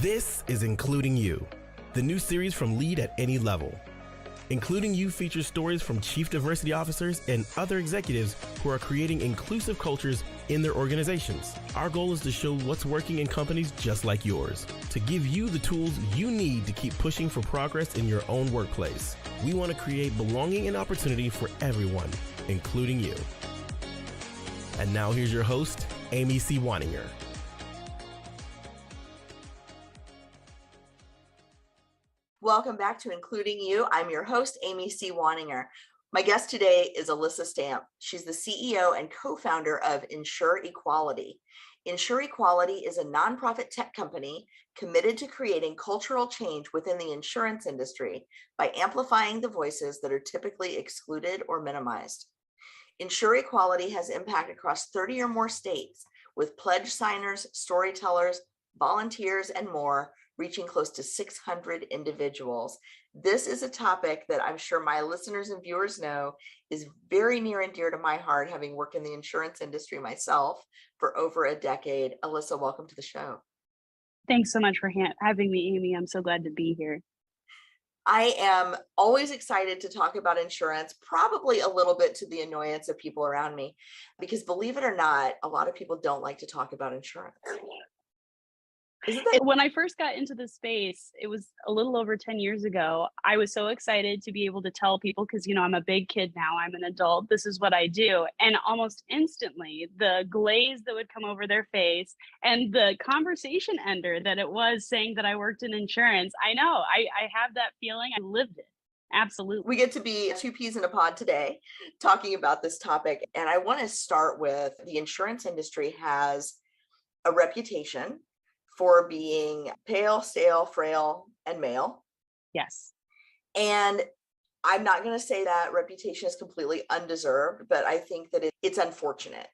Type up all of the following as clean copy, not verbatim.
This is Including You, the new series from Lead at Any Level. Including You features stories from chief diversity officers and other executives who are creating inclusive cultures in their organizations. Our goal is to show what's working in companies just like yours, to give you the tools you need to keep pushing for progress in your own workplace. We want to create belonging and opportunity for everyone, including you. And now here's your host, Amy C. Waninger. Welcome back to Including You. I'm your host, Amy C. Waninger. My guest today is Elisa Stampf. She's the CEO and co-founder of Insure Equality. Insure Equality is a nonprofit tech company committed to creating cultural change within the insurance industry by amplifying the voices that are typically excluded or minimized. Insure Equality has impact across 30 or more states with pledge signers, storytellers, volunteers, and more, reaching close to 600 individuals. This is a topic that I'm sure my listeners and viewers know is very near and dear to my heart, having worked in the insurance industry myself for over a decade. Elisa, welcome to the show. Thanks so much for having me, Amy. I'm so glad to be here. I am always excited to talk about insurance, probably a little bit to the annoyance of people around me, because believe it or not, a lot of people don't like to talk about insurance. When I first got into the space, it was a little over 10 years ago. I was so excited to be able to tell people, because, I'm a big kid now, I'm an adult, this is what I do. And almost instantly, the glaze that would come over their face and the conversation ender that it was saying that I worked in insurance. I know, I have that feeling. I lived it. Absolutely. We get to be two peas in a pod today talking about this topic. And I want to start with the insurance industry has a reputation for being pale, stale, frail, and male. Yes. And I'm not going to say that reputation is completely undeserved, but I think that it's unfortunate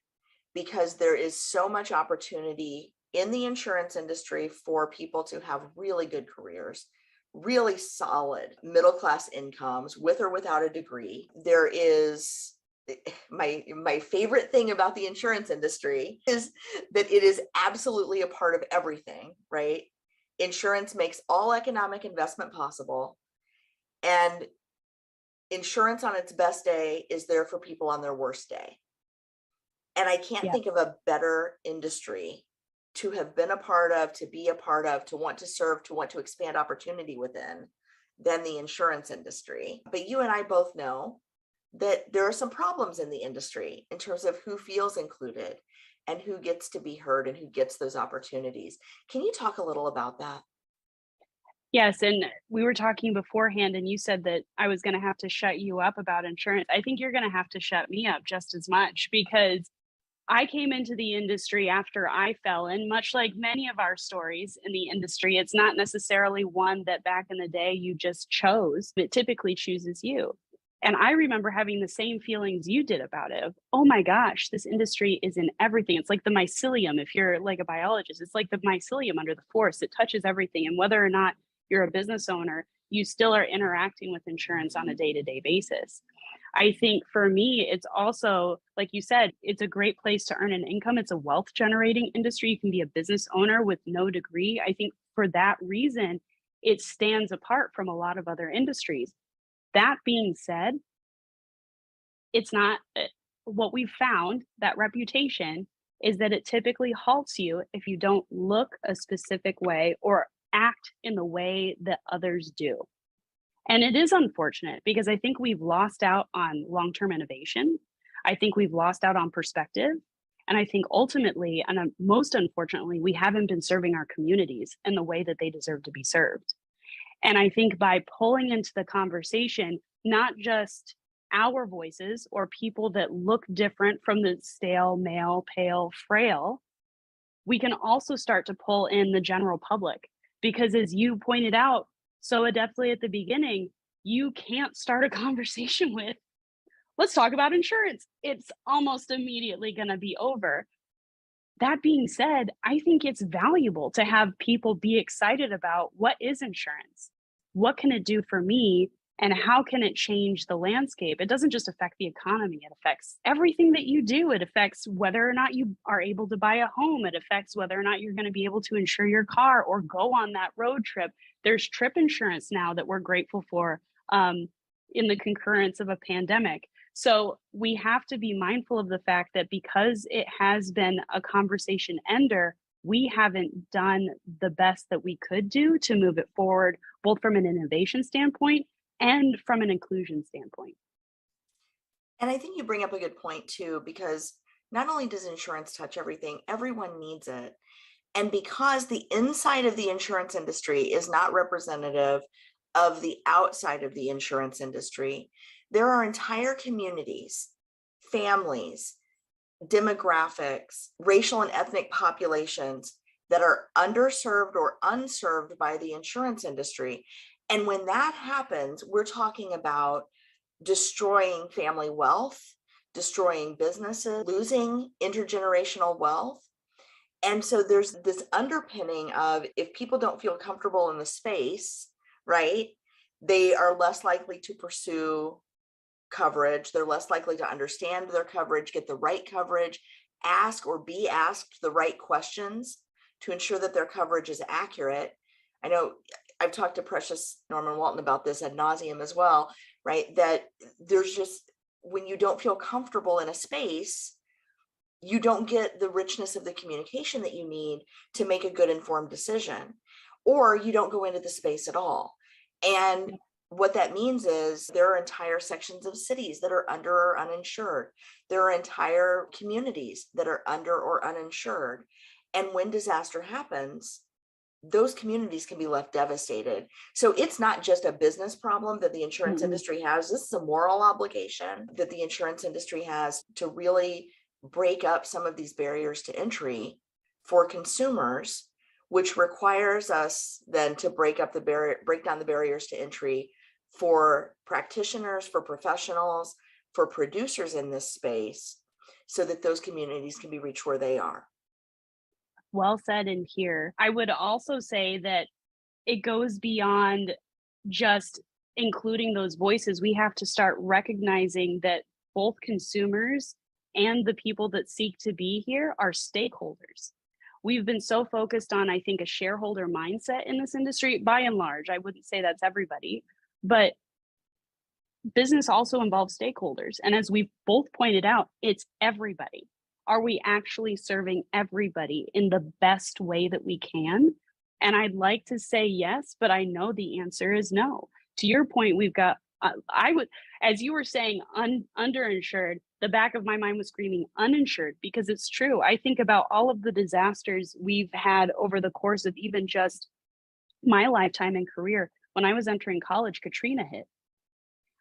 because there is so much opportunity in the insurance industry for people to have really good careers, really solid middle-class incomes with or without a degree. There is my favorite thing about the insurance industry is that it is absolutely a part of everything, right? Insurance makes all economic investment possible. And insurance on its best day is there for people on their worst day. And I can't think of a better industry to have been a part of, to be a part of, to want to serve, to want to expand opportunity within than the insurance industry. But you and I both know that there are some problems in the industry in terms of who feels included and who gets to be heard and who gets those opportunities. Can you talk a little about that? Yes, and we were talking beforehand and you said that I was going to have to shut you up about insurance. I think you're going to have to shut me up just as much, because I came into the industry after I fell in, much like many of our stories in the industry. It's not necessarily one that back in the day you just chose. It typically chooses you. And I remember having the same feelings you did about it. Of, oh my gosh, this industry is in everything. It's like the mycelium. If you're like a biologist, it's like the mycelium under the forest. It touches everything. And whether or not you're a business owner, you still are interacting with insurance on a day-to-day basis. I think for me, it's also, like you said, it's a great place to earn an income. It's a wealth generating industry. You can be a business owner with no degree. I think for that reason, it stands apart from a lot of other industries. That being said, it's not what we've found, that reputation is that it typically halts you if you don't look a specific way or act in the way that others do. And it is unfortunate because I think we've lost out on long-term innovation. I think we've lost out on perspective. And I think ultimately, and most unfortunately, we haven't been serving our communities in the way that they deserve to be served. And I think by pulling into the conversation, not just our voices or people that look different from the stale, male, pale, frail, we can also start to pull in the general public. Because as you pointed out so adeptly at the beginning, you can't start a conversation with, let's talk about insurance. It's almost immediately going to be over. That being said, I think it's valuable to have people be excited about what is insurance? What can it do for me? And how can it change the landscape? It doesn't just affect the economy, it affects everything that you do. It affects whether or not you are able to buy a home. It affects whether or not you're going to be able to insure your car or go on that road trip. There's trip insurance now that we're grateful for in the concurrence of a pandemic. So we have to be mindful of the fact that because it has been a conversation ender, we haven't done the best that we could do to move it forward, both from an innovation standpoint and from an inclusion standpoint. And I think you bring up a good point too, because not only does insurance touch everything, everyone needs it. And because the inside of the insurance industry is not representative of the outside of the insurance industry, there are entire communities, families, demographics, racial and ethnic populations that are underserved or unserved by the insurance industry. And when that happens, we're talking about destroying family wealth, destroying businesses, losing intergenerational wealth. And so there's this underpinning of, if people don't feel comfortable in the space, right, they are less likely to pursue coverage. They're less likely to understand their coverage, get the right coverage, ask or be asked the right questions to ensure that their coverage is accurate. I know I've talked to Precious Norman Walton about this ad nauseum as well, right? That there's just, when you don't feel comfortable in a space, you don't get the richness of the communication that you need to make a good informed decision, or you don't go into the space at all. And what that means is there are entire sections of cities that are under or uninsured. There are entire communities that are under or uninsured. And when disaster happens, those communities can be left devastated. So it's not just a business problem that the insurance industry has. This is a moral obligation that the insurance industry has to really break up some of these barriers to entry for consumers, which requires us then to break down the barriers to entry for practitioners, for professionals, for producers in this space, so that those communities can be reached where they are. Well said in here. I would also say that it goes beyond just including those voices. We have to start recognizing that both consumers and the people that seek to be here are stakeholders. We've been so focused on, I think, a shareholder mindset in this industry, by and large. I wouldn't say that's everybody, but business also involves stakeholders. And as we've both pointed out, it's everybody. Are we actually serving everybody in the best way that we can? And I'd like to say yes, but I know the answer is no. To your point, we've got, I would, as you were saying, underinsured, the back of my mind was screaming uninsured, because it's true. I think about all of the disasters we've had over the course of even just my lifetime and career. When I was entering college, Katrina hit.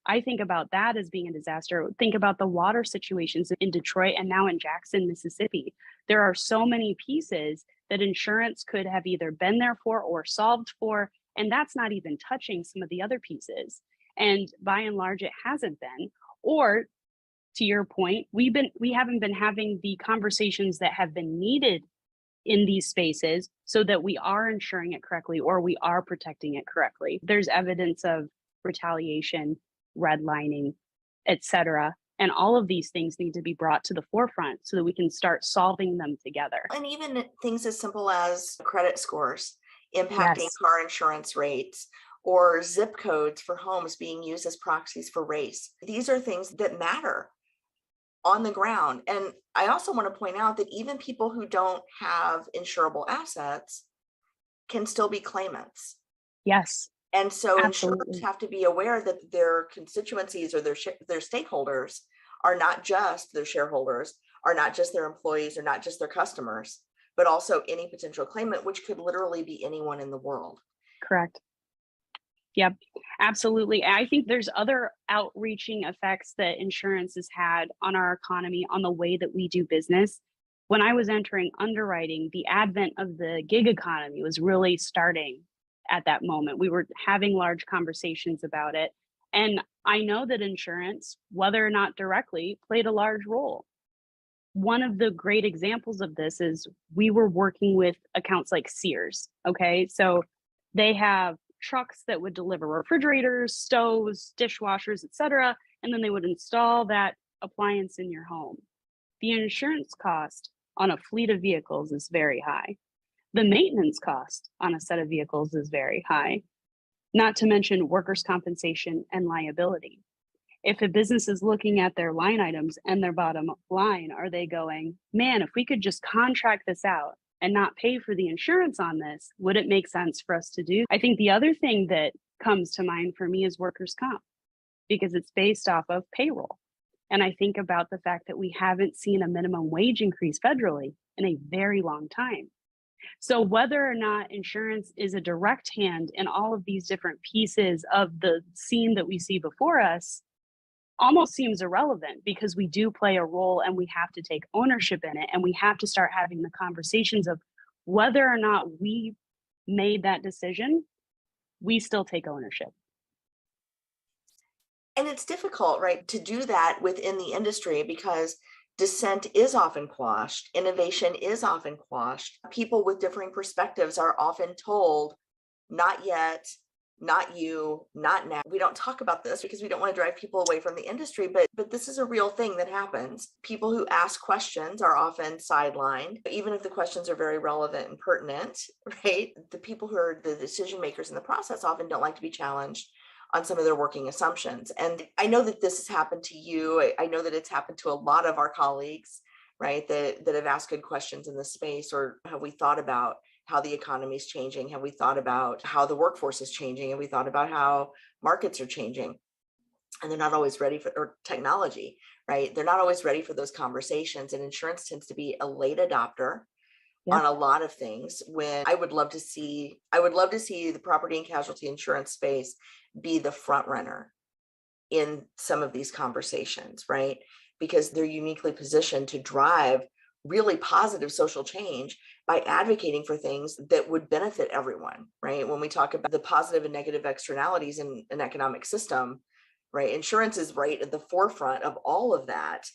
I think about that as being a disaster. Think about the water situations in Detroit and now in Jackson, Mississippi. There are so many pieces that insurance could have either been there for or solved for, and that's not even touching some of the other pieces. And by and large, it hasn't been. Or to your point, we haven't been having the conversations that have been needed in these spaces so that we are insuring it correctly or we are protecting it correctly. There's evidence of retaliation, redlining, etc. And all of these things need to be brought to the forefront so that we can start solving them together. And even things as simple as credit scores impacting car insurance rates, or zip codes for homes being used as proxies for race. These are things that matter on the ground. And I also want to point out that even people who don't have insurable assets can still be claimants. Yes. And so Absolutely. insurers have to be aware that their constituencies or their stakeholders are not just their shareholders, are not just their employees, or not just their customers, but also any potential claimant, which could literally be anyone in the world. Correct. Yep, absolutely. I think there's other outreaching effects that insurance has had on our economy, on the way that we do business. When I was entering underwriting, the advent of the gig economy was really starting at that moment. We were having large conversations about it. And I know that insurance, whether or not directly, played a large role. One of the great examples of this is we were working with accounts like Sears. Okay, so they have trucks that would deliver refrigerators, stoves, dishwashers, etc., and then they would install that appliance in your home. The insurance cost on a fleet of vehicles is very high. The maintenance cost on a set of vehicles is very high, not to mention workers' compensation and liability. If a business is looking at their line items and their bottom line, are they going, man, if we could just contract this out and not pay for the insurance on this, would it make sense for us to do? I think the other thing that comes to mind for me is workers' comp, because it's based off of payroll. And I think about the fact that we haven't seen a minimum wage increase federally in a very long time. So whether or not insurance is a direct hand in all of these different pieces of the scene that we see before us almost seems irrelevant, because we do play a role and we have to take ownership in it. And we have to start having the conversations of whether or not we made that decision, we still take ownership. And it's difficult, right, to do that within the industry, because dissent is often quashed, innovation is often quashed. People with differing perspectives are often told, not yet, not you, not now. We don't talk about this because we don't want to drive people away from the industry, but this is a real thing that happens. People who ask questions are often sidelined, even if the questions are very relevant and pertinent, right? The people who are the decision makers in the process often don't like to be challenged on some of their working assumptions. And I know that this has happened to you. I know that it's happened to a lot of our colleagues, right, that have asked good questions in this space. Or have we thought about how the economy is changing? Have we thought about how the workforce is changing? Have we thought about how markets are changing? And they're not always ready for, or technology, right? They're not always ready for those conversations. And insurance tends to be a late adopter on a lot of things. When I would love to see the property and casualty insurance space be the front runner in some of these conversations, right? Because they're uniquely positioned to drive really positive social change by advocating for things that would benefit everyone, right? When we talk about the positive and negative externalities in an economic system, right? Insurance is right at the forefront of all of that,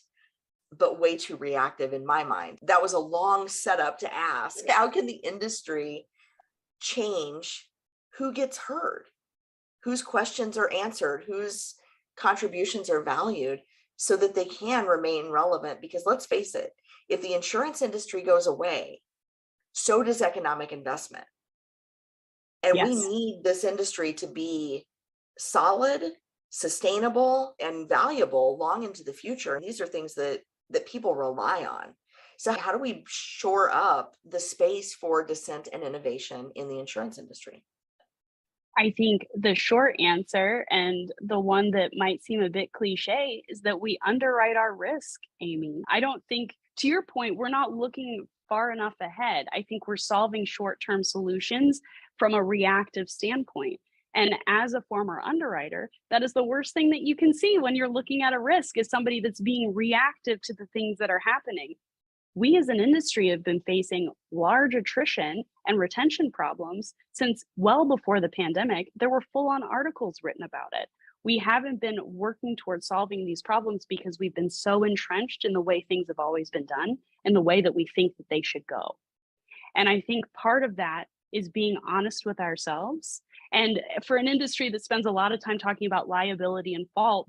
but way too reactive in my mind. That was a long setup to ask, how can the industry change who gets heard, whose questions are answered, whose contributions are valued, so that they can remain relevant? Because let's face it, if the insurance industry goes away, so does economic investment. And we need this industry to be solid, sustainable, and valuable long into the future. And these are things that people rely on. So how do we shore up the space for dissent and innovation in the insurance industry? I think the short answer, and the one that might seem a bit cliche, is that we underwrite our risk, Amy. I don't think, to your point, we're not looking far enough ahead. I think we're solving short-term solutions from a reactive standpoint. And as a former underwriter, that is the worst thing that you can see when you're looking at a risk, is somebody that's being reactive to the things that are happening. We as an industry have been facing large attrition and retention problems since well before the pandemic. There were full-on articles written about it. We haven't been working towards solving these problems because we've been so entrenched in the way things have always been done and the way that we think that they should go. And I think part of that is being honest with ourselves. And for an industry that spends a lot of time talking about liability and fault,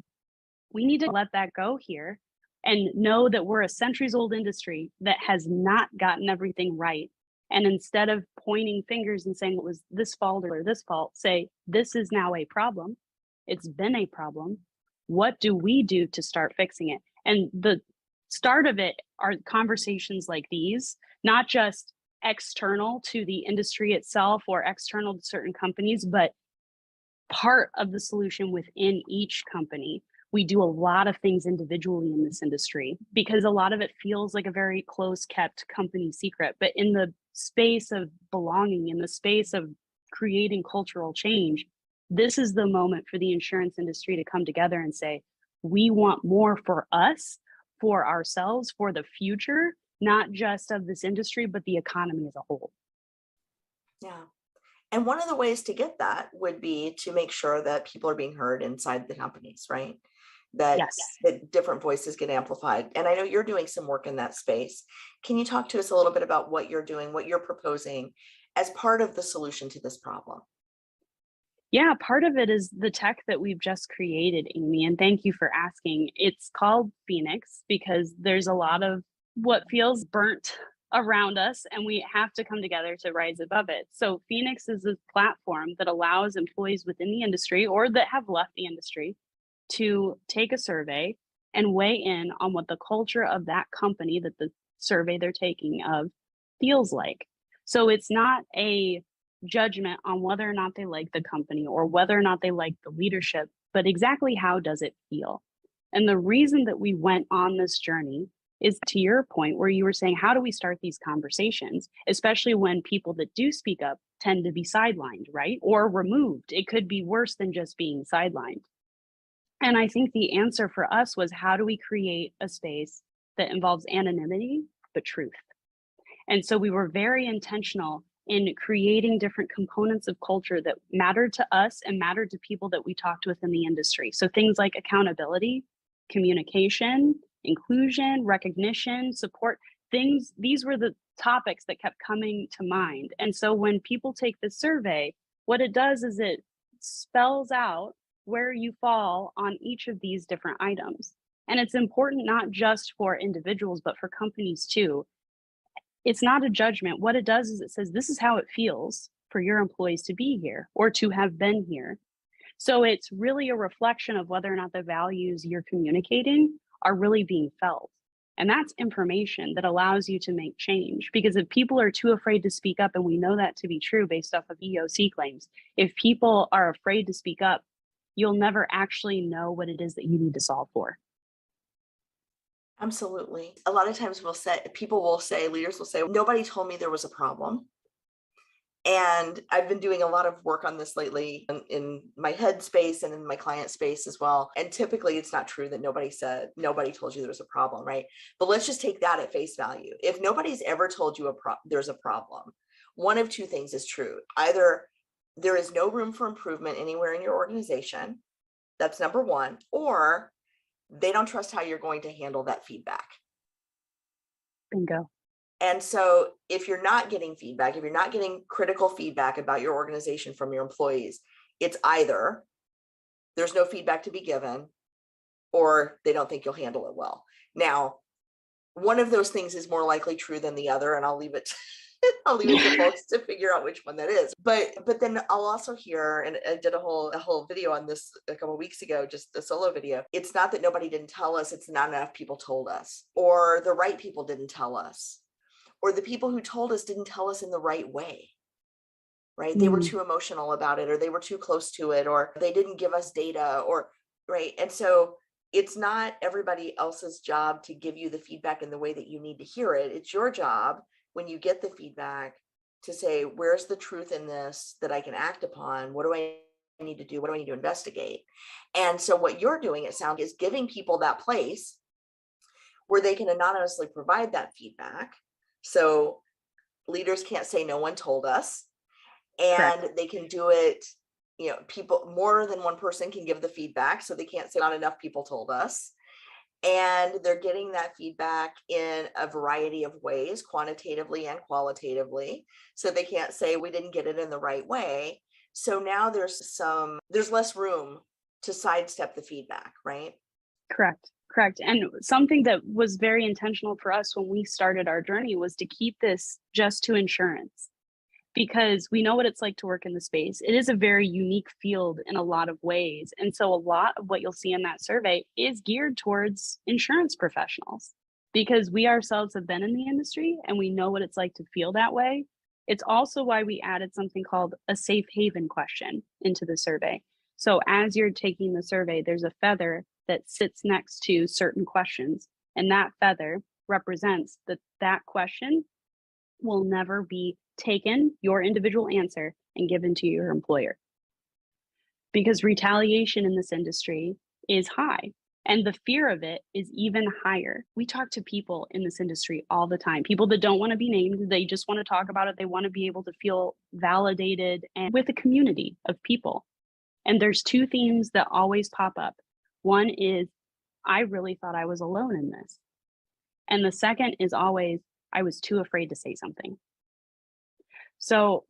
we need to let that go here and know that we're a centuries-old industry that has not gotten everything right. And instead of pointing fingers and saying it was this fault or this fault, say, this is now a problem. It's been a problem. What do we do to start fixing it? And the start of it are conversations like these, not just external to the industry itself or external to certain companies, but part of the solution within each company. We do a lot of things individually in this industry because a lot of it feels like a very close kept company secret. But in the space of belonging, in the space of creating cultural change, this is the moment for the insurance industry to come together and say, we want more for us, for ourselves, for the future, not just of this industry, but the economy as a whole. Yeah. And one of the ways to get that would be to make sure that people are being heard inside the companies, right? That different voices get amplified. And I know you're doing some work in that space. Can you talk to us a little bit about what you're doing, what you're proposing as part of the solution to this problem? Yeah, part of it is the tech that we've just created, Amy, and thank you for asking. It's called Phoenix because there's a lot of what feels burnt around us, and we have to come together to rise above it. So, Phoenix is a platform that allows employees within the industry or that have left the industry to take a survey and weigh in on what the culture of that company that the survey they're taking of feels like. So, it's not a judgment on whether or not they like the company or whether or not they like the leadership, but exactly how does it feel? And the reason that we went on this journey is to your point where you were saying, how do we start these conversations, especially when people that do speak up tend to be sidelined, right? Or removed. It could be worse than just being sidelined. And I think the answer for us was, how do we create a space that involves anonymity, but truth? And so we were very intentional in creating different components of culture that mattered to us and mattered to people that we talked with in the industry. So things like accountability, communication, inclusion, recognition, support, these were the topics that kept coming to mind. And so when people take the survey, what it does is it spells out where you fall on each of these different items. And it's important not just for individuals, but for companies too. It's not a judgment. What it does is it says, this is how it feels for your employees to be here or to have been here. So it's really a reflection of whether or not the values you're communicating are really being felt. And that's information that allows you to make change. Because if people are too afraid to speak up, and we know that to be true based off of EOC claims, if people are afraid to speak up, you'll never actually know what it is that you need to solve for. Absolutely. A lot of times people will say, leaders will say, nobody told me there was a problem. And I've been doing a lot of work on this lately in my head space and in my client space as well. And typically it's not true that nobody told you there was a problem, right? But let's just take that at face value. If nobody's ever told you there's a problem, one of two things is true. Either there is no room for improvement anywhere in your organization. That's number one. Or they don't trust how you're going to handle that feedback. Bingo. And so if you're not getting feedback, if you're not getting critical feedback about your organization from your employees, it's either there's no feedback to be given or they don't think you'll handle it well. Now, one of those things is more likely true than the other, and I'll leave it to folks to figure out which one that is. But then I'll also hear, and I did a whole video on this a couple of weeks ago, just a solo video. It's not that nobody didn't tell us, it's not enough people told us, or the right people didn't tell us, or the people who told us didn't tell us in the right way, right? They were too emotional about it, or they were too close to it, or they didn't give us data, or right. And so it's not everybody else's job to give you the feedback in the way that you need to hear it. It's your job when you get the feedback to say, where's the truth in this that I can act upon? What do I need to do? What do I need to investigate? And so what you're doing, it sounds, is giving people that place where they can anonymously provide that feedback. So leaders can't say no one told us, and Correct. they can do it, people, more than one person can give the feedback. So they can't say not enough people told us. And they're getting that feedback in a variety of ways, quantitatively and qualitatively. So they can't say we didn't get it in the right way. So now there's less room to sidestep the feedback, right? Correct. And something that was very intentional for us when we started our journey was to keep this just to insurance, because we know what it's like to work in the space. It is a very unique field in a lot of ways. And so a lot of what you'll see in that survey is geared towards insurance professionals, because we ourselves have been in the industry and we know what it's like to feel that way. It's also why we added something called a safe haven question into the survey. So as you're taking the survey, there's a feather that sits next to certain questions, and that feather represents that question will never be taken, your individual answer, and given to your employer. Because retaliation in this industry is high, and the fear of it is even higher. We talk to people in this industry all the time, people that don't want to be named, they just want to talk about it, they want to be able to feel validated and with a community of people. And there's two themes that always pop up. One is, I really thought I was alone in this. And the second is always, I was too afraid to say something. So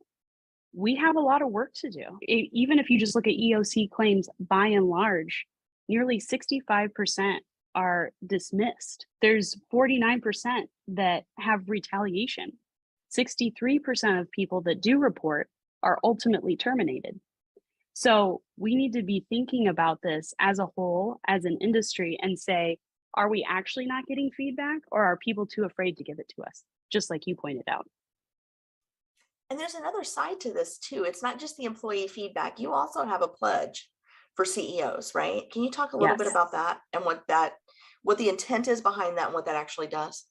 we have a lot of work to do. Even if you just look at EOC claims, by and large, nearly 65% are dismissed. There's 49% that have retaliation. 63% of people that do report are ultimately terminated. So we need to be thinking about this as a whole, as an industry, and say, are we actually not getting feedback, or are people too afraid to give it to us? Just like you pointed out. And there's another side to this too. It's not just the employee feedback. You also have a pledge for CEOs, right? Can you talk a little bit Yes, about that and what the intent is behind that and what that actually does?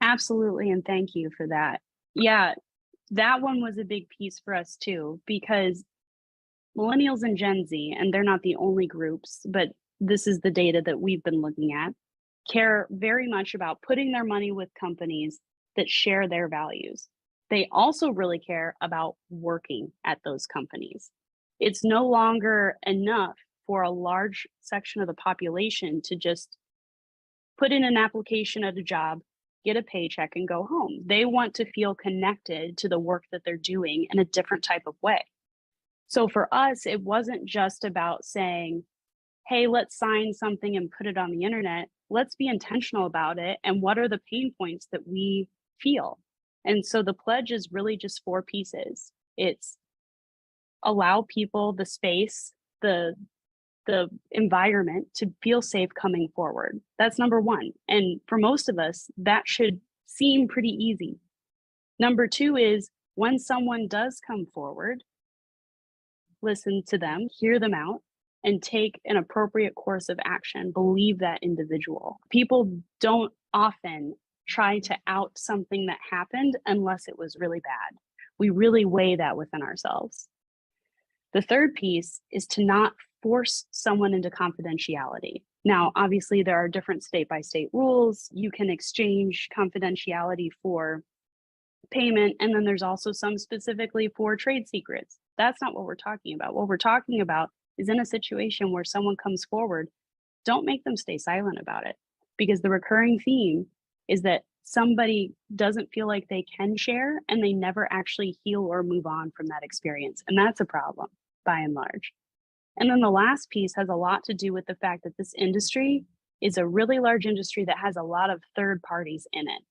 absolutely. And thank you for that. Yeah, that one was a big piece for us too, because millennials and Gen Z, and they're not the only groups, but this is the data that we've been looking at, care very much about putting their money with companies that share their values. They also really care about working at those companies. It's no longer enough for a large section of the population to just put in an application at a job, get a paycheck, and go home. They want to feel connected to the work that they're doing in a different type of way. So for us, it wasn't just about saying, hey, let's sign something and put it on the internet. Let's be intentional about it. And what are the pain points that we feel? And so the pledge is really just 4 pieces. It's allow people the space, the environment to feel safe coming forward. That's number 1. And for most of us, that should seem pretty easy. Number 2 is when someone does come forward, listen to them, hear them out, and take an appropriate course of action. Believe that individual. People don't often try to out something that happened unless it was really bad. We really weigh that within ourselves. The third piece is to not force someone into confidentiality. Now, obviously, there are different state-by-state rules. You can exchange confidentiality for payment, and then there's also some specifically for trade secrets. That's not what we're talking about. What we're talking about is in a situation where someone comes forward, don't make them stay silent about it, because the recurring theme is that somebody doesn't feel like they can share and they never actually heal or move on from that experience. And that's a problem by and large. And then the last piece has a lot to do with the fact that this industry is a really large industry that has a lot of third parties in it.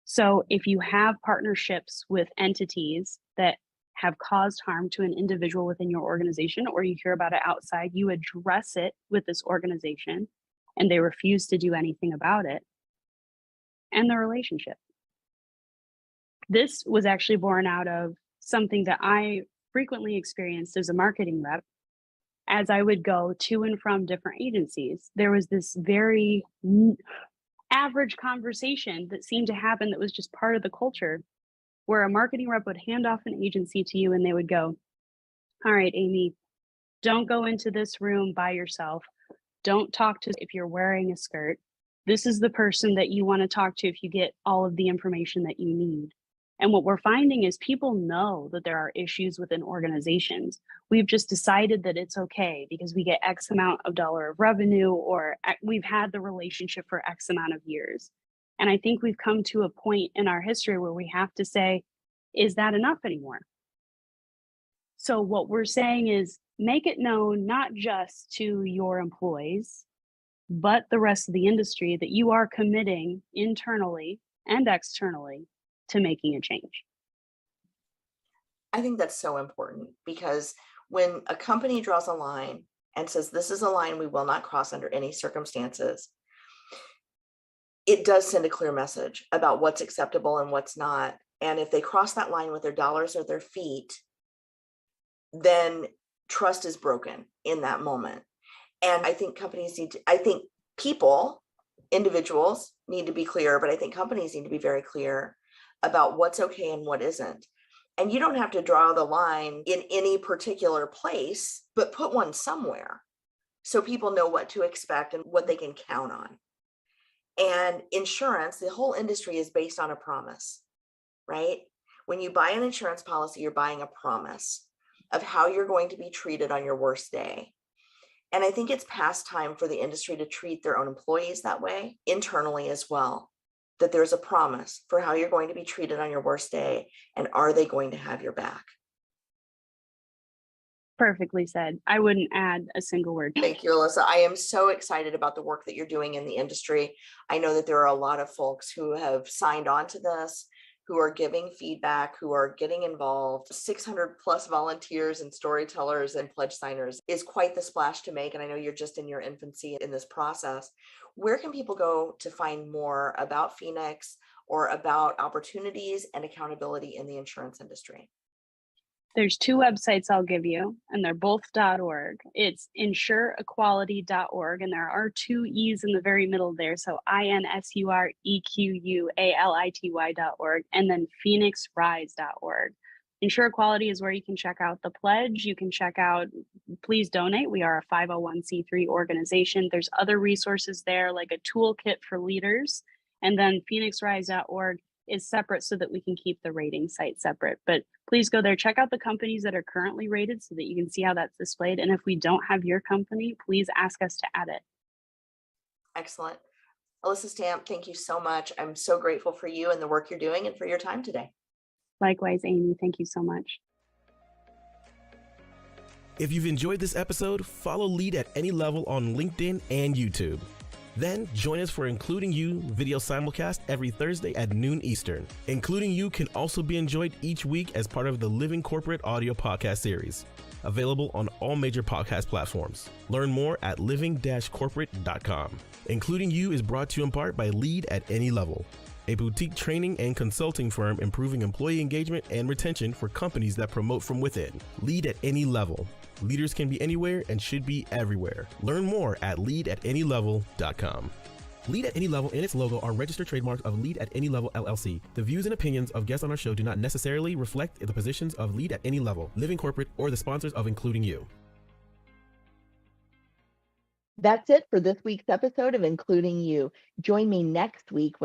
So if you have partnerships with entities that have caused harm to an individual within your organization, or you hear about it outside, you address it with this organization and they refuse to do anything about it, and the relationship. This was actually born out of something that I frequently experienced as a marketing rep. As I would go to and from different agencies, there was this very average conversation that seemed to happen that was just part of the culture, where a marketing rep would hand off an agency to you and they would go, all right, Amy, don't go into this room by yourself. Don't talk to if you're wearing a skirt. This is the person that you want to talk to if you get all of the information that you need. And what we're finding is people know that there are issues within organizations. We've just decided that it's okay because we get X amount of dollar of revenue, or we've had the relationship for X amount of years. And I think we've come to a point in our history where we have to say, is that enough anymore? So what we're saying is make it known, not just to your employees, but the rest of the industry, that you are committing internally and externally to making a change. I think that's so important, because when a company draws a line and says, this is a line we will not cross under any circumstances, it does send a clear message about what's acceptable and what's not. And if they cross that line with their dollars or their feet, then trust is broken in that moment. And I think people, individuals need to be clear, but I think companies need to be very clear about what's okay and what isn't. And you don't have to draw the line in any particular place, but put one somewhere so people know what to expect and what they can count on. And insurance, the whole industry is based on a promise, right? When you buy an insurance policy, you're buying a promise of how you're going to be treated on your worst day. And I think it's past time for the industry to treat their own employees that way, internally as well, that there's a promise for how you're going to be treated on your worst day, and are they going to have your back? Perfectly said. I wouldn't add a single word. Thank you, Elisa. I am so excited about the work that you're doing in the industry. I know that there are a lot of folks who have signed on to this, who are giving feedback, who are getting involved. 600 plus volunteers and storytellers and pledge signers is quite the splash to make. And I know you're just in your infancy in this process. Where can people go to find more about Phoenix or about opportunities and accountability in the insurance industry? There's two websites I'll give you, and they're both .org. It's insureequality.org, and there are two E's in the very middle there. So insurequality.org, and then phoenixrise.org. Insure Equality is where you can check out the pledge. You can check out, please donate. We are a 501c3 organization. There's other resources there, like a toolkit for leaders. And then phoenixrise.org is separate so that we can keep the rating site separate. But please go there, check out the companies that are currently rated so that you can see how that's displayed. And if we don't have your company, please ask us to add it. Excellent. Elisa Stampf, thank you so much. I'm so grateful for you and the work you're doing and for your time today. Likewise, Amy, thank you so much. If you've enjoyed this episode, follow Lead at Any Level on LinkedIn and YouTube. Then join us for Including You video simulcast every Thursday at noon Eastern. Including You can also be enjoyed each week as part of the Living Corporate audio podcast series, available on all major podcast platforms. Learn more at living-corporate.com. Including You is brought to you in part by Lead at Any Level, a boutique training and consulting firm improving employee engagement and retention for companies that promote from within. Lead at Any Level. Leaders can be anywhere and should be everywhere. Learn more at leadatanylevel.com. Lead at Any Level and its logo are registered trademarks of Lead at Any Level LLC. The views and opinions of guests on our show do not necessarily reflect the positions of Lead at Any Level, Living Corporate, or the sponsors of Including You. That's it for this week's episode of Including You. Join me next week